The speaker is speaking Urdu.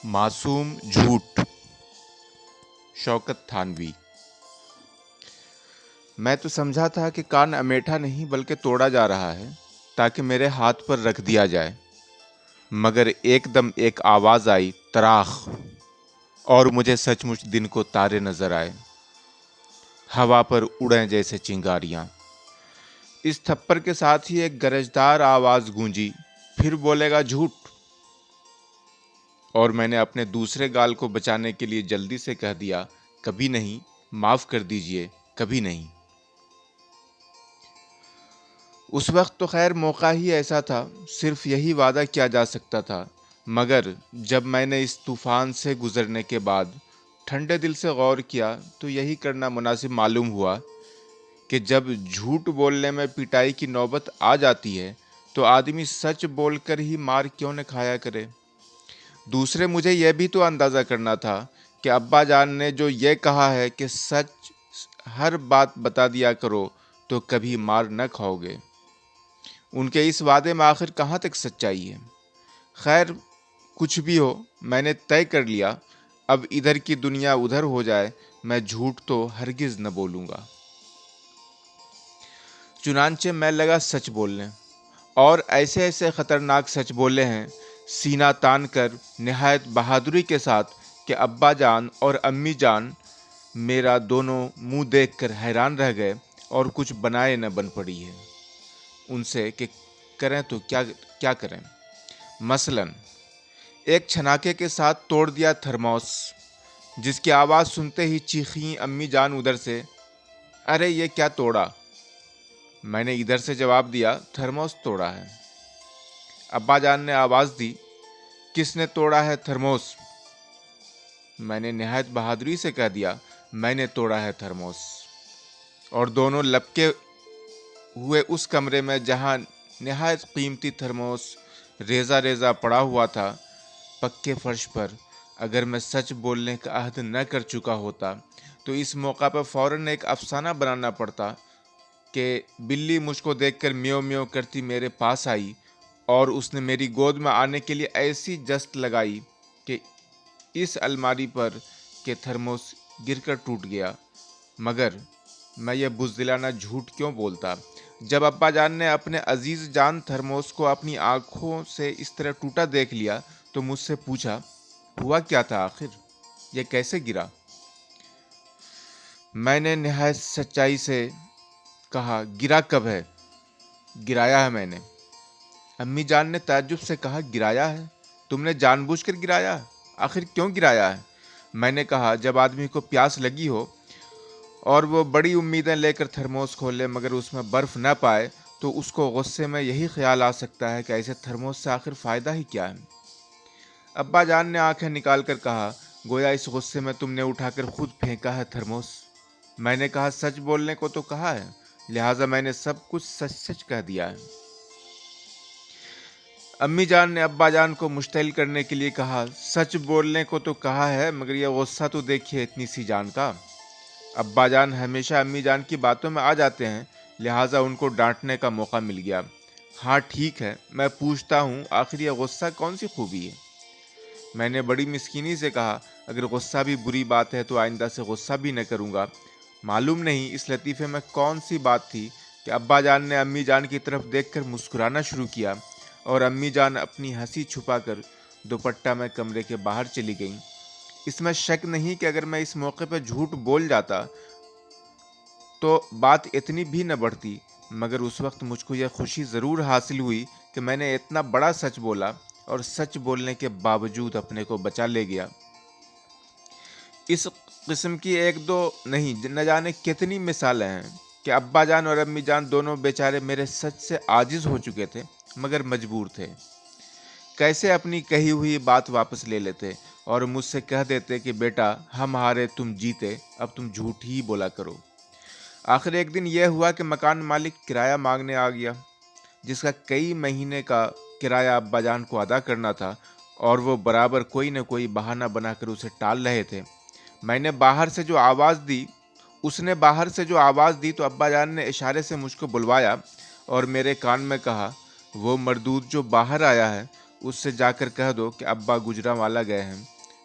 معصوم جھوٹ شوکت تھانوی۔ میں تو سمجھا تھا کہ کان امیٹھا نہیں بلکہ توڑا جا رہا ہے تاکہ میرے ہاتھ پر رکھ دیا جائے، مگر ایک دم ایک آواز آئی تراخ، اور مجھے سچ مچ دن کو تارے نظر آئے، ہوا پر اڑیں جیسے چنگاریاں۔ اس تھپڑ کے ساتھ ہی ایک گرجدار آواز گونجی، پھر بولے گا جھوٹ؟ اور میں نے اپنے دوسرے گال کو بچانے کے لیے جلدی سے کہہ دیا، کبھی نہیں، معاف کر دیجئے، کبھی نہیں۔ اس وقت تو خیر موقع ہی ایسا تھا، صرف یہی وعدہ کیا جا سکتا تھا، مگر جب میں نے اس طوفان سے گزرنے کے بعد ٹھنڈے دل سے غور کیا تو یہی کرنا مناسب معلوم ہوا کہ جب جھوٹ بولنے میں پٹائی کی نوبت آ جاتی ہے تو آدمی سچ بول کر ہی مار کیوں نہ کھایا کرے۔ دوسرے مجھے یہ بھی تو اندازہ کرنا تھا کہ ابا جان نے جو یہ کہا ہے کہ سچ ہر بات بتا دیا کرو تو کبھی مار نہ کھاؤ گے، ان کے اس وعدے میں آخر کہاں تک سچائی ہے؟ خیر کچھ بھی ہو، میں نے طے کر لیا، اب ادھر کی دنیا ادھر ہو جائے، میں جھوٹ تو ہرگز نہ بولوں گا۔ چنانچہ میں لگا سچ بولنے، اور ایسے ایسے خطرناک سچ بولے ہیں سینہ تان کر، نہایت بہادری کے ساتھ، کہ ابا جان اور امی جان میرا دونوں منہ دیکھ کر حیران رہ گئے اور کچھ بنائے نہ بن پڑی ہے ان سے کہ کریں تو کیا کریں۔ مثلاً ایک چھناکے کے ساتھ توڑ دیا تھرموس، جس کی آواز سنتے ہی چیخیں امی جان ادھر سے، ارے یہ کیا توڑا؟ میں نے ادھر سے جواب دیا، تھرموس توڑا ہے۔ ابا جان نے آواز دی، کس نے توڑا ہے تھرموس؟ میں نے نہایت بہادری سے کہہ دیا، میں نے توڑا ہے تھرموس۔ اور دونوں لپکے ہوئے اس کمرے میں جہاں نہایت قیمتی تھرموس ریزہ ریزہ پڑا ہوا تھا پکے فرش پر، اگر میں سچ بولنے کا عہد نہ کر چکا ہوتا تو اس موقع پر فوراً ایک افسانہ بنانا پڑتا کہ بلی مجھ کو دیکھ کر میو میو کرتی میرے پاس آئی اور اس نے میری گود میں آنے کے لیے ایسی جست لگائی کہ اس الماری پر کہ تھرموس گر کر ٹوٹ گیا۔ مگر میں یہ بزدلانہ جھوٹ کیوں بولتا؟ جب ابا جان نے اپنے عزیز جان تھرموس کو اپنی آنکھوں سے اس طرح ٹوٹا دیکھ لیا تو مجھ سے پوچھا، ہوا کیا تھا آخر؟ یہ کیسے گرا؟ میں نے نہایت سچائی سے کہا، گرا کب ہے؟ گرایا ہے میں نے۔ امی جان نے تعجب سے کہا، گرایا ہے؟ تم نے جان بوجھ کر گرایا؟ آخر کیوں گرایا ہے؟ میں نے کہا، جب آدمی کو پیاس لگی ہو اور وہ بڑی امیدیں لے کر تھرموس کھولے مگر اس میں برف نہ پائے تو اس کو غصے میں یہی خیال آ سکتا ہے کہ ایسے تھرموس سے آخر فائدہ ہی کیا ہے؟ ابا جان نے آنکھیں نکال کر کہا، گویا اس غصے میں تم نے اٹھا کر خود پھینکا ہے تھرموس۔ میں نے کہا، سچ بولنے کو تو کہا ہے، لہٰذا میں نے سب کچھ سچ سچ کہہ دیا ہے۔ امی جان نے ابا جان کو مشتعل کرنے کے لیے کہا، سچ بولنے کو تو کہا ہے مگر یہ غصہ تو دیکھیے اتنی سی جان کا۔ ابا جان ہمیشہ امی جان کی باتوں میں آ جاتے ہیں، لہٰذا ان کو ڈانٹنے کا موقع مل گیا۔ ہاں ٹھیک ہے، میں پوچھتا ہوں، آخر یہ غصہ کون سی خوبی ہے؟ میں نے بڑی مسکینی سے کہا، اگر غصہ بھی بری بات ہے تو آئندہ سے غصہ بھی نہ کروں گا۔ معلوم نہیں اس لطیفے میں کون سی بات تھی کہ ابا جان نے امی جان کی طرف دیکھ کر مسکرانا شروع کیا اور امی جان اپنی ہنسی چھپا کر دوپٹہ میں کمرے کے باہر چلی گئیں۔ اس میں شک نہیں کہ اگر میں اس موقع پہ جھوٹ بول جاتا تو بات اتنی بھی نہ بڑھتی، مگر اس وقت مجھ کو یہ خوشی ضرور حاصل ہوئی کہ میں نے اتنا بڑا سچ بولا اور سچ بولنے کے باوجود اپنے کو بچا لے گیا۔ اس قسم کی ایک دو نہیں نہ جانے کتنی مثالیں ہیں کہ ابا جان اور امی جان دونوں بیچارے میرے سچ سے عاجز ہو چکے تھے مگر مجبور تھے۔ کیسے اپنی کہی ہوئی بات واپس لے لیتے اور مجھ سے کہہ دیتے کہ بیٹا ہم ہارے تم جیتے، اب تم جھوٹ ہی بولا کرو۔ آخر ایک دن یہ ہوا کہ مکان مالک کرایہ مانگنے آ گیا، جس کا کئی مہینے کا کرایہ ابا جان کو ادا کرنا تھا اور وہ برابر کوئی نہ کوئی بہانہ بنا کر اسے ٹال رہے تھے۔ میں نے باہر سے جو آواز دی اس نے باہر سے جو آواز دی تو ابا جان نے اشارے سے مجھ کو بلوایا اور میرے کان میں کہا، وہ مردود جو باہر آیا ہے اس سے جا کر کہہ دو کہ ابا گجرانوالہ گئے ہیں